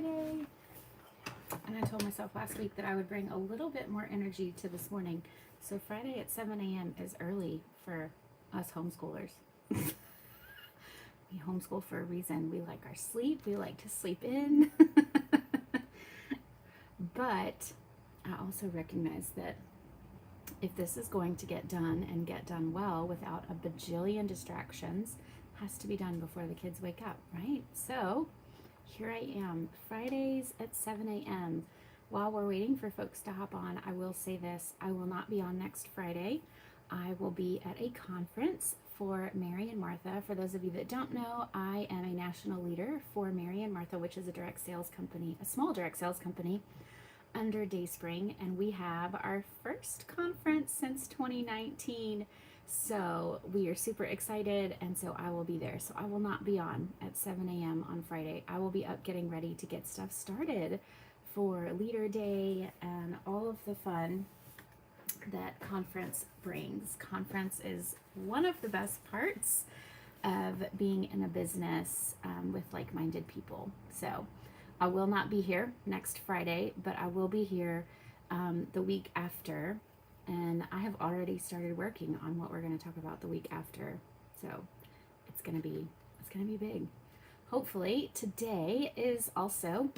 Friday. And I told myself last week that I would bring a little bit more energy to this morning. So Friday at 7 a.m. is early for us homeschoolers. We homeschool for a reason. We like our sleep. We like to sleep in. But I also recognize that if this is going to get done and get done well without a bajillion distractions, has to be done before the kids wake up, right? So here I am, Fridays at 7 a.m. While we're waiting for folks to hop on, I will say this: I will not be on next Friday. I will be at a conference for Mary and Martha. For those of you that don't know, I am a national leader for Mary and Martha, which is a direct sales company, a small direct sales company under Dayspring, and we have our first conference since 2019. So we are super excited, and so I will be there. So I will not be on at 7 a.m. on Friday. I will be up getting ready to get stuff started for Leader Day and all of the fun that conference brings. Conference is one of the best parts of being in a business with like-minded people. So I will not be here next Friday, but I will be here the week after, and I have already started working on what we're going to talk about the week after. So it's going to be big. Hopefully today is also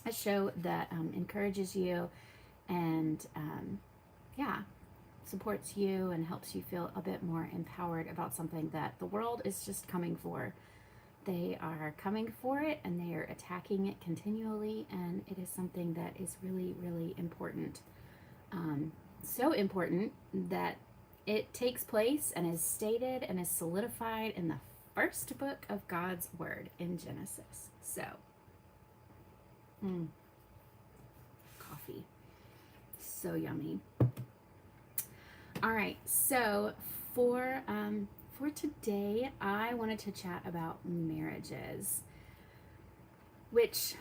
a show that encourages you and supports you and helps you feel a bit more empowered about something that the world is just coming for. They are coming for it and they are attacking it continually, and it is something that is really, really important. So important that it takes place and is stated and is solidified in the first book of God's Word in Genesis. So, coffee. So yummy. All right, so for today, I wanted to chat about marriages, which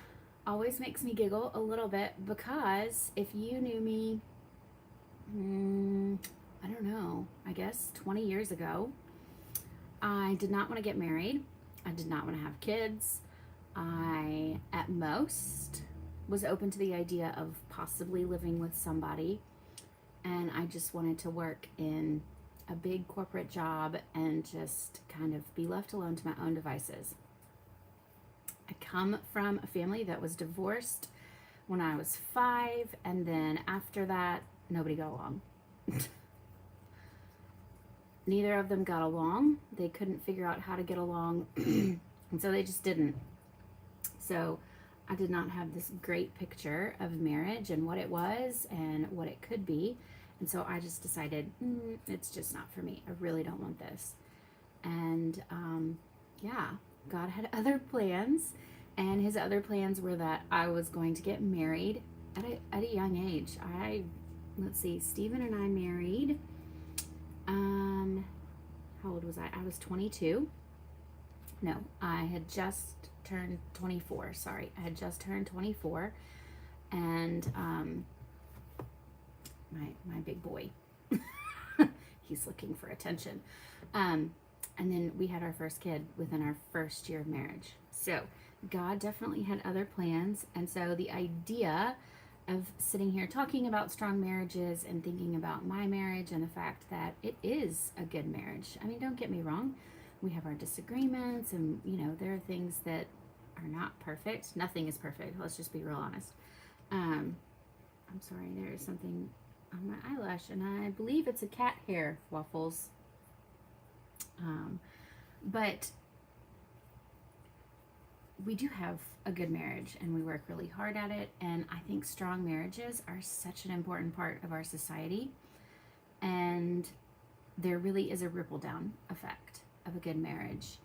always makes me giggle a little bit, because if you knew me, I don't know, I guess 20 years ago, I did not want to get married. I did not want to have kids. I, at most, was open to the idea of possibly living with somebody, and I just wanted to work in a big corporate job and just kind of be left alone to my own devices. I come from a family that was divorced when I was 5, and then after that, nobody got along. Neither of them got along. They couldn't figure out how to get along, and so they just didn't. So I did not have this great picture of marriage and what it was and what it could be. And so I just decided, it's just not for me. I really don't want this. And God had other plans. And his other plans were that I was going to get married at a young age. Stephen and I married. How old was I? I was 22. No, I had just turned 24. Sorry, I had just turned 24. And my big boy, he's looking for attention. And then we had our first kid within our first year of marriage. So God definitely had other plans. And so the idea of sitting here talking about strong marriages and thinking about my marriage and the fact that it is a good marriage. I mean, don't get me wrong. We have our disagreements, and, there are things that are not perfect. Nothing is perfect. Let's just be real honest. I'm sorry, there is something on my eyelash, and I believe it's a cat hair, Waffles. But we do have a good marriage, and we work really hard at it, and I think strong marriages are such an important part of our society, and there really is a ripple down effect of a good marriage,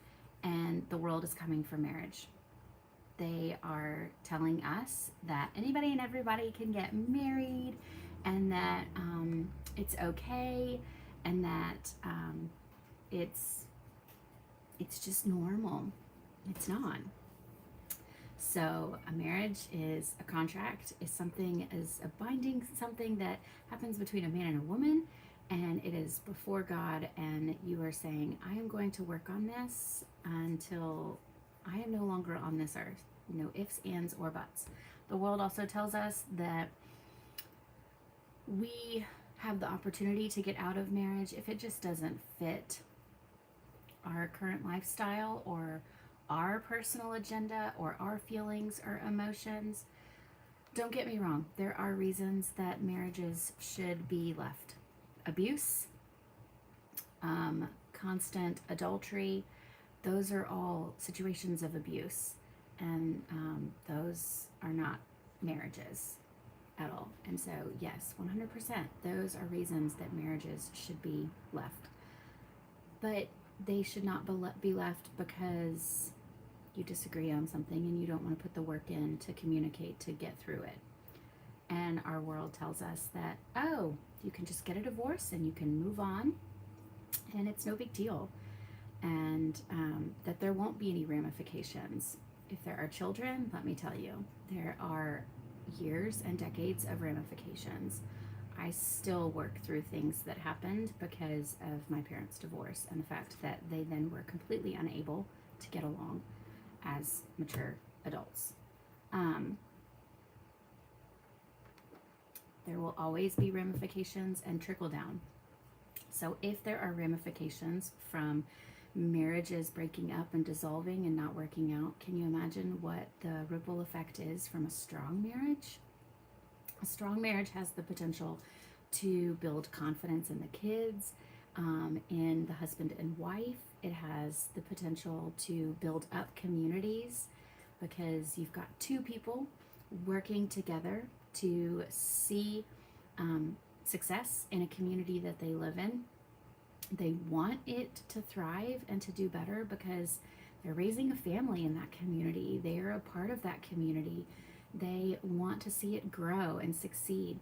and the world is coming for marriage. They are telling us that anybody and everybody can get married, and that it's okay, and that it's just normal. It's not. So a marriage is a contract, is a binding something that happens between a man and a woman, and it is before God, and you are saying, I am going to work on this until I am no longer on this earth. No ifs, ands, or buts. The world also tells us that we have the opportunity to get out of marriage if it just doesn't fit our current lifestyle or our personal agenda or our feelings or emotions. Don't get me wrong, there are reasons that marriages should be left. Abuse, constant adultery, those are all situations of abuse, and those are not marriages at all. And so, yes, 100%, those are reasons that marriages should be left. But they should not be left because you disagree on something and you don't want to put the work in to communicate to get through it. And our world tells us that, oh, you can just get a divorce and you can move on and it's no big deal. And that there won't be any ramifications. If there are children, let me tell you, there are years and decades of ramifications. I still work through things that happened because of my parents' divorce and the fact that they then were completely unable to get along as mature adults. There will always be ramifications and trickle down. So if there are ramifications from marriages breaking up and dissolving and not working out, can you imagine what the ripple effect is from a strong marriage? A strong marriage has the potential to build confidence in the kids, in the husband and wife. It has the potential to build up communities because you've got two people working together to see success in a community that they live in. They want it to thrive and to do better because they're raising a family in that community. They are a part of that community. They want to see it grow and succeed.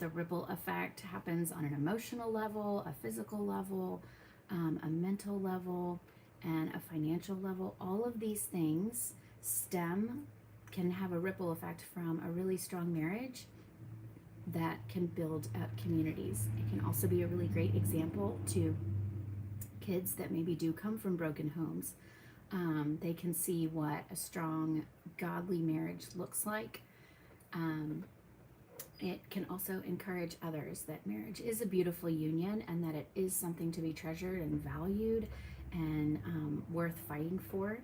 The ripple effect happens on an emotional level, a physical level, a mental level, and a financial level. All of these things can have a ripple effect from a really strong marriage that can build up communities. It can also be a really great example to kids that maybe do come from broken homes. They can see what a strong, godly marriage looks like. It can also encourage others that marriage is a beautiful union and that it is something to be treasured and valued and worth fighting for.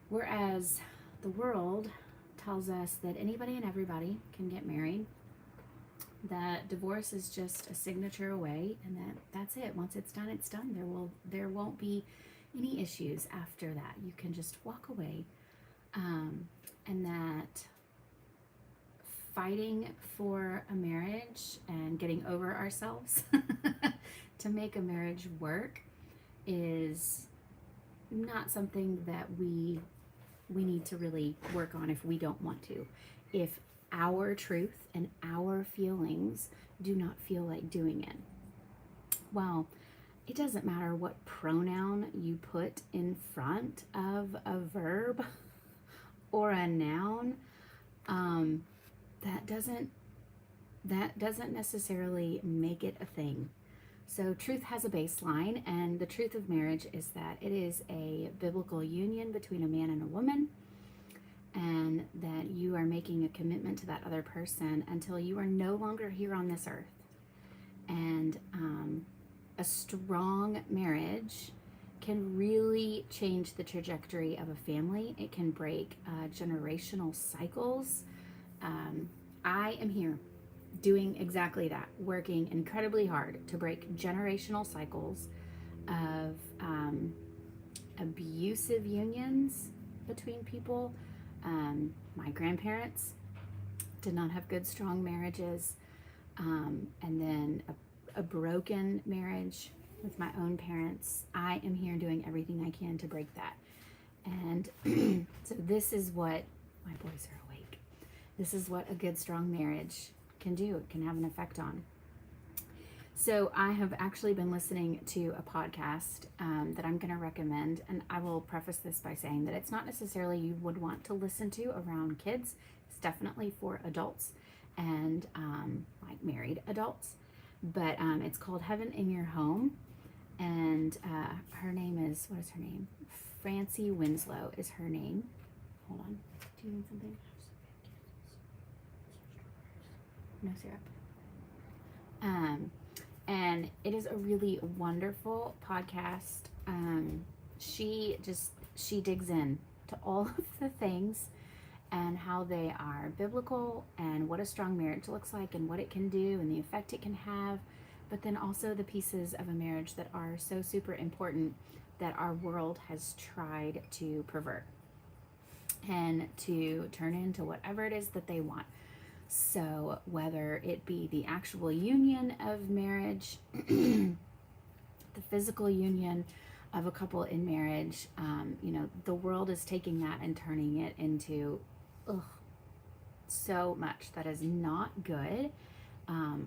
Whereas the world tells us that anybody and everybody can get married, that divorce is just a signature away, and that's it. Once it's done, it's done. There won't be any issues after that. You can just walk away, and that fighting for a marriage and getting over ourselves to make a marriage work is not something that we need to really work on if we don't want to. If our truth and our feelings do not feel like doing it, well, it doesn't matter what pronoun you put in front of a verb or a noun. That doesn't necessarily make it a thing. So truth has a baseline, and the truth of marriage is that it is a biblical union between a man and a woman, and that you are making a commitment to that other person until you are no longer here on this earth. And a strong marriage can really change the trajectory of a family. It can break generational cycles. I am here doing exactly that, working incredibly hard to break generational cycles of abusive unions between people. My grandparents did not have good, strong marriages, and then a broken marriage with my own parents. I am here doing everything I can to break that. And so this is what, my boys are awake, this is what a good, strong marriage can do. It can have an effect on. So I have actually been listening to a podcast that I'm going to recommend, and I will preface this by saying that it's not necessarily you would want to listen to around kids. It's definitely for adults and like married adults, but it's called Heaven in Your Home, and her name is, what is her name? Francie Winslow is her name. Hold on. Do you need something? No syrup. And it is a really wonderful podcast. She digs in to all of the things and how they are biblical and what a strong marriage looks like and what it can do and the effect it can have, but then also the pieces of a marriage that are so super important that our world has tried to pervert and to turn into whatever it is that they want. So whether it be the actual union of marriage, the physical union of a couple in marriage, the world is taking that and turning it into so much that is not good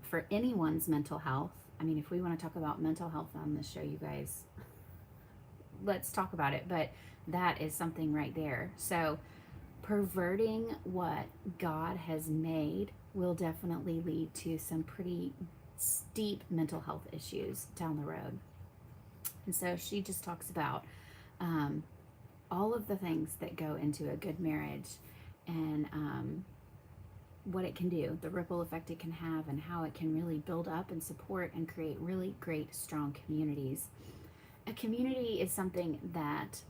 for anyone's mental health. I mean, if we want to talk about mental health on this show, you guys, let's talk about it. But that is something right there. So perverting what God has made will definitely lead to some pretty steep mental health issues down the road. And so she just talks about all of the things that go into a good marriage and what it can do, the ripple effect it can have, and how it can really build up and support and create really great, strong communities. A community is something that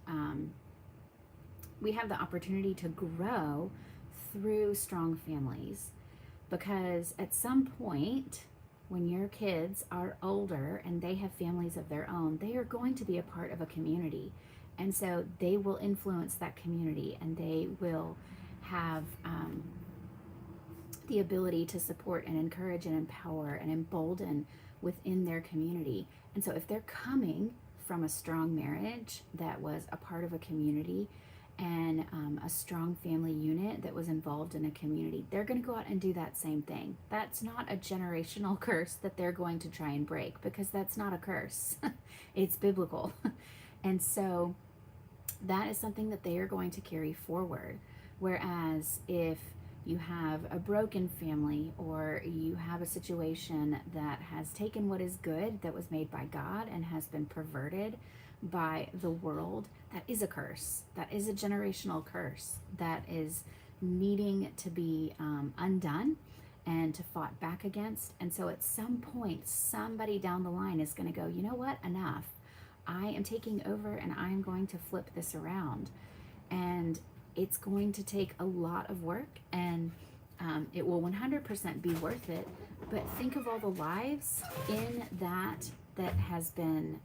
we have the opportunity to grow through strong families, because at some point when your kids are older and they have families of their own, they are going to be a part of a community, and so they will influence that community, and they will have the ability to support and encourage and empower and embolden within their community. And so if they're coming from a strong marriage that was a part of a community and a strong family unit that was involved in a community, they're going to go out and do that same thing. That's not a generational curse that they're going to try and break, because that's not a curse. It's biblical. And so that is something that they are going to carry forward. Whereas if you have a broken family, or you have a situation that has taken what is good that was made by God and has been perverted by the world, that is a curse. That is a generational curse that is needing to be undone and to fought back against. And so at some point, somebody down the line is going to go, you know what, enough. I am taking over and I'm going to flip this around. And it's going to take a lot of work, and it will 100% be worth it. But think of all the lives in that has been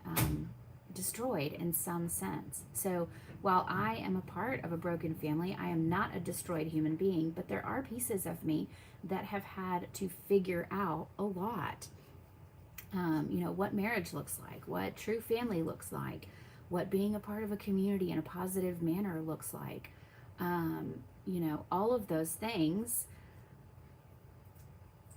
destroyed in some sense. So while I am a part of a broken family, I am not a destroyed human being, but there are pieces of me that have had to figure out a lot. What marriage looks like, what true family looks like, what being a part of a community in a positive manner looks like. All of those things,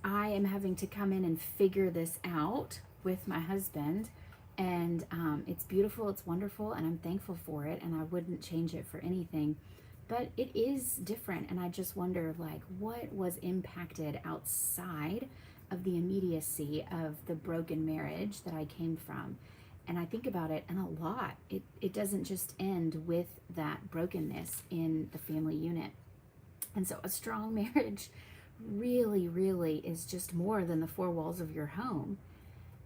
I am having to come in and figure this out with my husband, and it's beautiful, it's wonderful, and I'm thankful for it, and I wouldn't change it for anything. But it is different, and I just wonder, what was impacted outside of the immediacy of the broken marriage that I came from. And I think about it, and a lot. It doesn't just end with that brokenness in the family unit. And so a strong marriage really, really is just more than the four walls of your home.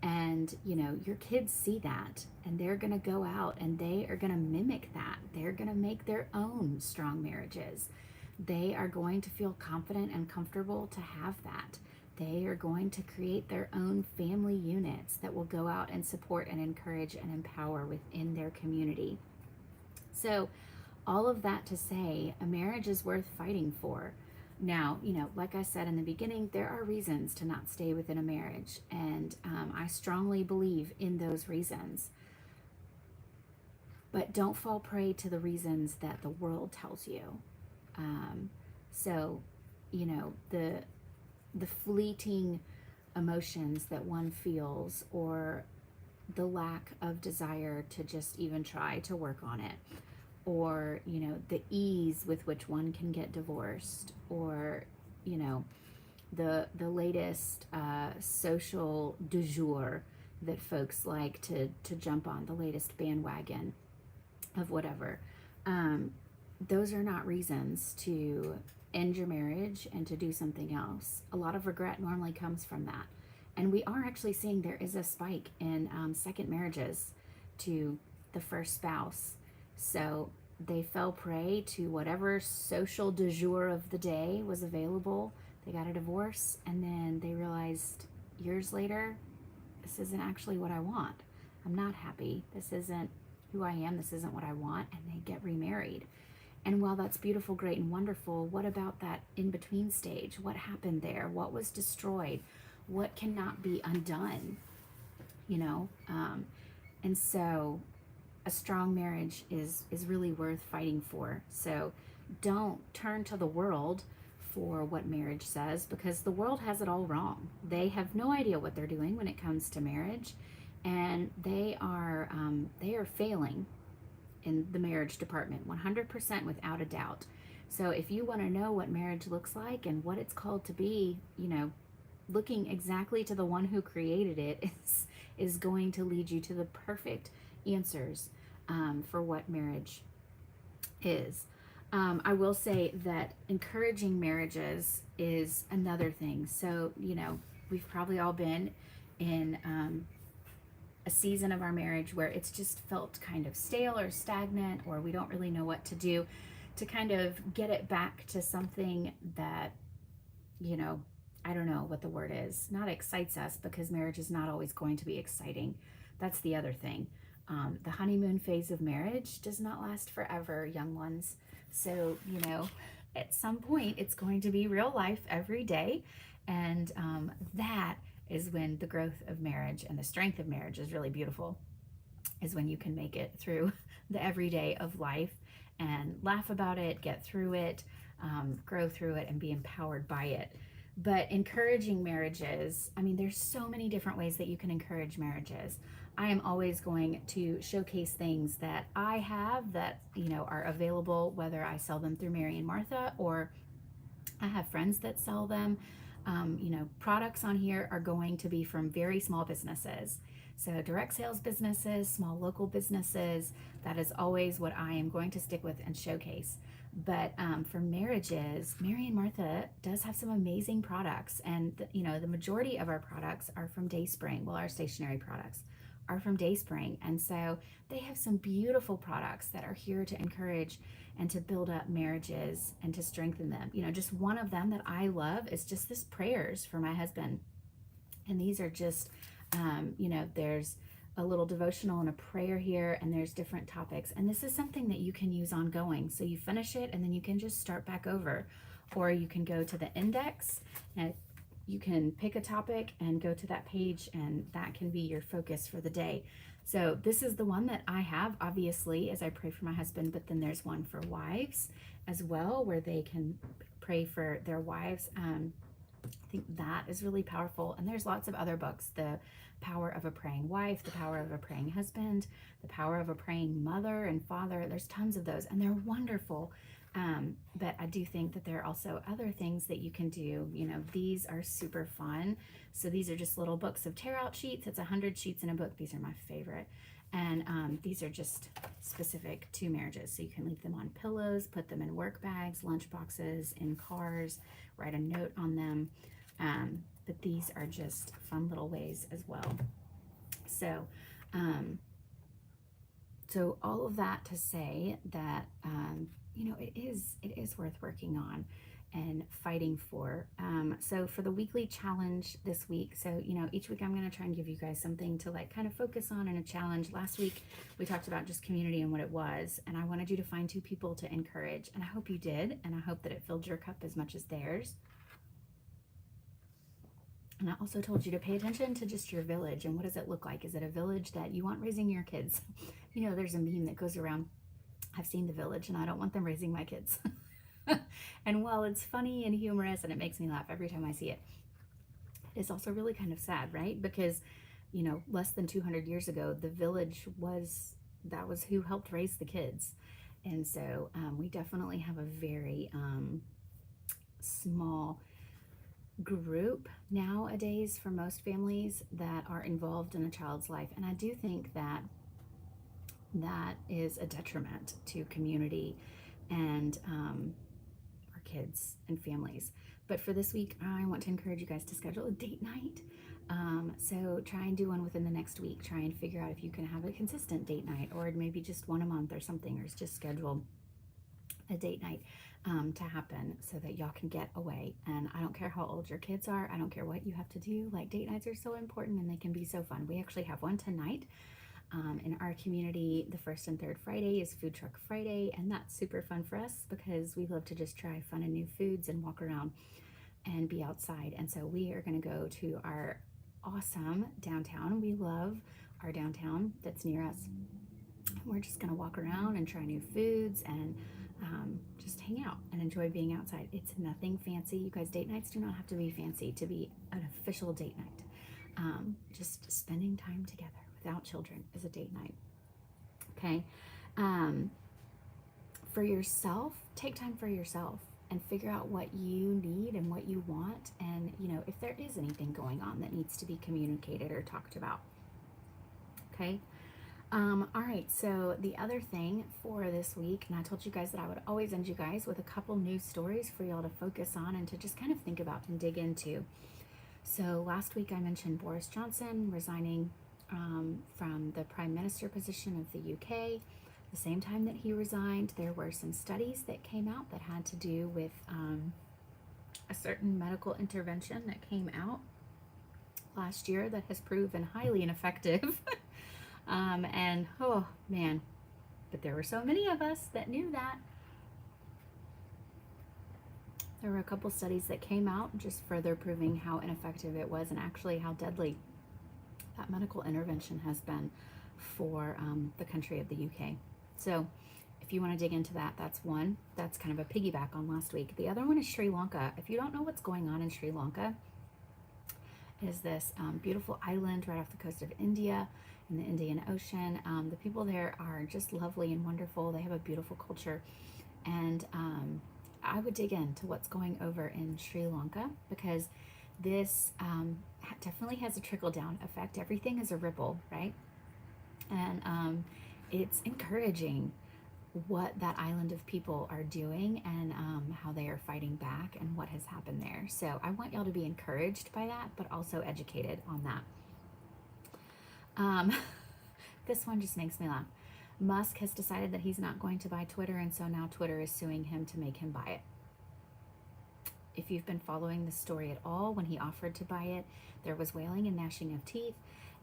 And, your kids see that, and they're going to go out and they are going to mimic that. They're going to make their own strong marriages. They are going to feel confident and comfortable to have that. They are going to create their own family units that will go out and support and encourage and empower within their community. So all of that to say, a marriage is worth fighting for. Now, like I said in the beginning, there are reasons to not stay within a marriage, and I strongly believe in those reasons. But don't fall prey to the reasons that the world tells you. The fleeting emotions that one feels, or the lack of desire to just even try to work on it, or the ease with which one can get divorced, or the latest social du jour that folks like to jump on the latest bandwagon of whatever. Um, those are not reasons to end your marriage and to do something else. A lot of regret normally comes from that. And we are actually seeing there is a spike in second marriages to the first spouse. So they fell prey to whatever social du jour of the day was available. They got a divorce, and then they realized years later, this isn't actually what I want. I'm not happy. This isn't who I am. This isn't what I want. And they get remarried. And while that's beautiful, great, and wonderful, what about that in between stage? What happened there? What was destroyed? What cannot be undone? You know? And so a strong marriage is really worth fighting for. So don't turn to the world for what marriage says, because the world has it all wrong. They have no idea what they're doing when it comes to marriage, and they are failing in the marriage department 100% without a doubt. So if you want to know what marriage looks like and what it's called to be, you know, looking exactly to the one who created it is going to lead you to the perfect answers for what marriage is. I will say that encouraging marriages is another thing. So, you know, we've probably all been in a season of our marriage where it's just felt kind of stale or stagnant, or we don't really know what to do to kind of get it back to something that, you know, I don't know what the word is, not excites us, because marriage is not always going to be exciting. That's the other thing. The honeymoon phase of marriage does not last forever, young ones. So, you know, at some point it's going to be real life every day. And that is when the growth of marriage and the strength of marriage is really beautiful, is when you can make it through the everyday of life and laugh about it, get through it, grow through it, and be empowered by it. But encouraging marriages, I mean, there's so many different ways that you can encourage marriages. I am always going to showcase things that I have that, you know, are available, whether I sell them through Mary and Martha or I have friends that sell them. You know, products on here are going to be from very small businesses. So direct sales businesses, small local businesses, that is always what I am going to stick with and showcase. But for marriages, Mary and Martha does have some amazing products. And, you know, the majority of our products are from Dayspring. Well, our stationery products are from Dayspring. And so they have some beautiful products that are here to encourage and to build up marriages and to strengthen them. You know, just one of them that I love is just this prayers for my husband. And these are just, you know, there's a little devotional and a prayer here, and there's different topics. And this is something that you can use ongoing. So you finish it and then you can just start back over. Or you can go to the index and you can pick a topic and go to that page, and that can be your focus for the day. So this is the one that I have, obviously, as I pray for my husband, but then there's one for wives as well, where they can pray for their wives. I think that is really powerful. And there's lots of other books, The Power of a Praying Wife, The Power of a Praying Husband, The Power of a Praying Mother and Father. There's tons of those, and they're wonderful. But I do think that there are also other things that you can do. You know, these are super fun. So these are just little books of tear out sheets. It's 100 sheets in a book. These are my favorite. And these are just specific to marriages. So you can leave them on pillows, put them in work bags, lunch boxes, in cars, write a note on them. But these are just fun little ways as well. So, so all of that to say that, you know, it is worth working on and fighting for. So for the weekly challenge this week, so, you know, each week I'm going to try and give you guys something to like kind of focus on in a challenge. Last week we talked about just community and what it was, and I wanted you to find 2 people to encourage, and I hope you did, and I hope that it filled your cup as much as theirs. And I also told you to pay attention to just your village, and what does it look like? Is it a village that you want raising your kids? You know, there's a meme that goes around, I've seen the village and I don't want them raising my kids. And while it's funny and humorous and it makes me laugh every time I see it, it is also really kind of sad, right? Because, you know, less than 200 years ago, the village was who helped raise the kids. And so we definitely have a very small group nowadays for most families that are involved in a child's life. And I do think that that is a detriment to community and our kids and families. But for this week, I want to encourage you guys to schedule a date night. So try and do one within the next week. Try and figure out if you can have a consistent date night, or maybe just one a month or something, or just schedule a date night to happen so that y'all can get away. And I don't care how old your kids are. I don't care what you have to do. Like, date nights are so important and they can be so fun. We actually have one tonight. In our community, the first and third Friday is Food Truck Friday, and that's super fun for us because we love to just try fun and new foods and walk around and be outside. And so we are going to go to our awesome downtown. We love our downtown that's near us. We're just going to walk around and try new foods and just hang out and enjoy being outside. It's nothing fancy. You guys, date nights do not have to be fancy to be an official date night. Just spending time together without children is a date night. Okay. For yourself, take time for yourself and figure out what you need and what you want. And, if there is anything going on that needs to be communicated or talked about. Okay. All right, so the other thing for this week, and I told you guys that I would always end you guys with a couple news stories for y'all to focus on and to just kind of think about and dig into. So last week I mentioned Boris Johnson resigning from the Prime Minister position of the UK. The same time that he resigned, there were some studies that came out that had to do with a certain medical intervention that came out last year that has proven highly ineffective. And oh man, but there were so many of us that knew that. There were a couple studies that came out just further proving how ineffective it was and actually how deadly that medical intervention has been for the country of the UK. So if you want to dig into that, that's one. That's kind of a piggyback on last week. The other one is Sri Lanka. If you don't know what's going on in Sri Lanka, is this beautiful island right off the coast of India in the Indian Ocean. The people there are just lovely and wonderful. They have a beautiful culture. And I would dig into what's going over in Sri Lanka because this definitely has a trickle-down effect. Everything is a ripple, right? And it's encouraging what that island of people are doing and how they are fighting back and what has happened there. So I want y'all to be encouraged by that, but also educated on that. This one just makes me laugh. Musk has decided that he's not going to buy Twitter, and so now Twitter is suing him to make him buy it. If you've been following the story at all, when he offered to buy it, there was wailing and gnashing of teeth.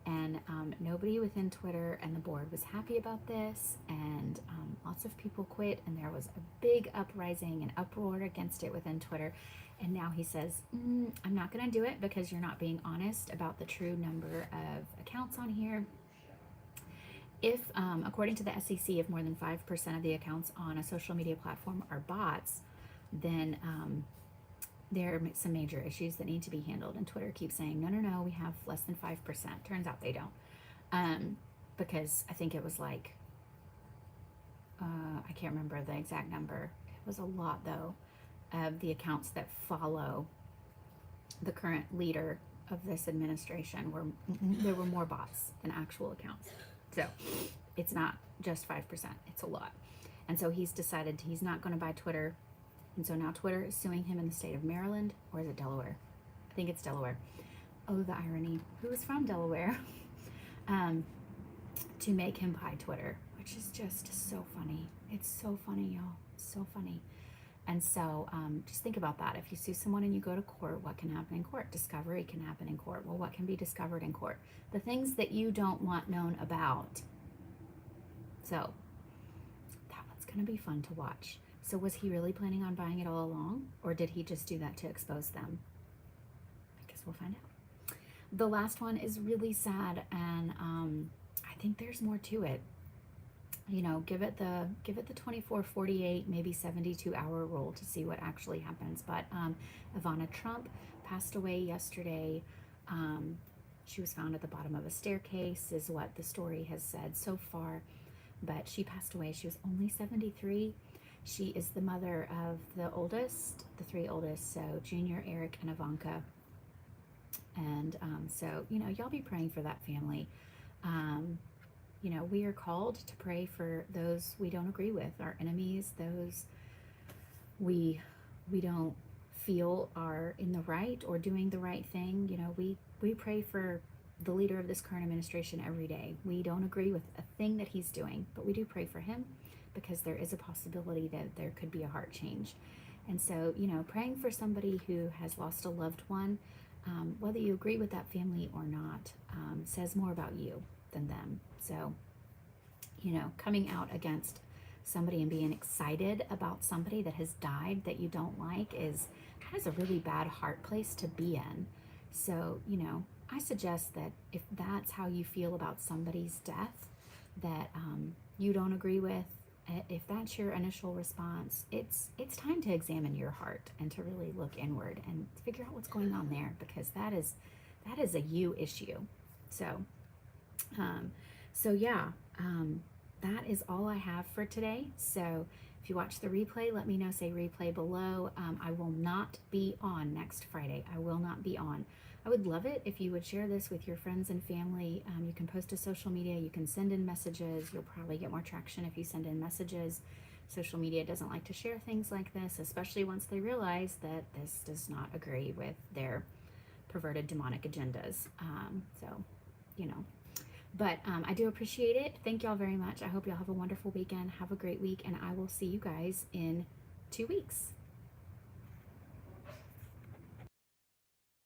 And nobody within Twitter and the board was happy about this, and lots of people quit, and there was a big uprising and uproar against it within Twitter. And now he says, I'm not going to do it because you're not being honest about the true number of accounts on here. If, according to the SEC, if more than 5% of the accounts on a social media platform are bots, then there are some major issues that need to be handled. And Twitter keeps saying, no, we have less than 5%. Turns out they don't. Because I think it was like, I can't remember the exact number. It was a lot, though, of the accounts that follow the current leader of this administration there were more bots than actual accounts. So it's not just 5%, it's a lot. And so he's decided he's not going to buy Twitter. And so now Twitter is suing him in the state of Maryland, or is it Delaware? I think it's Delaware. Oh, the irony. Who is from Delaware? To make him buy Twitter, which is just so funny. It's so funny, y'all. It's so funny. And so just think about that. If you sue someone and you go to court, what can happen in court? Discovery can happen in court. Well, what can be discovered in court? The things that you don't want known about. So that one's going to be fun to watch. So was he really planning on buying it all along? Or did he just do that to expose them? I guess we'll find out. The last one is really sad, and I think there's more to it. Give it the 24, 48, maybe 72-hour rule to see what actually happens. But Ivana Trump passed away yesterday. She was found at the bottom of a staircase, is what the story has said so far. But she passed away. She was only 73. She is the mother of the oldest, the three oldest, so Junior, Eric, and Ivanka. And so, y'all be praying for that family. Um, we are called to pray for those we don't agree with, our enemies, those we don't feel are in the right or doing the right thing. We pray for the leader of this current administration every day. We don't agree with a thing that he's doing, but we do pray for him because there is a possibility that there could be a heart change. And so, praying for somebody who has lost a loved one, whether you agree with that family or not, says more about you than them. So, coming out against somebody and being excited about somebody that has died that you don't like that is a really bad heart place to be in. So, I suggest that if that's how you feel about somebody's death that you don't agree with, if that's your initial response, it's time to examine your heart and to really look inward and figure out what's going on there, because that is a you issue. So, yeah. That is all I have for today. So if you watch the replay, let me know, say replay below. I will not be on next Friday. I will not be on. I would love it if you would share this with your friends and family. You can post to social media. You can send in messages. You'll probably get more traction if you send in messages. Social media doesn't like to share things like this, especially once they realize that this does not agree with their perverted demonic agendas. So, But I do appreciate it. Thank y'all very much. I hope y'all have a wonderful weekend. Have a great week, and I will see you guys in 2 weeks.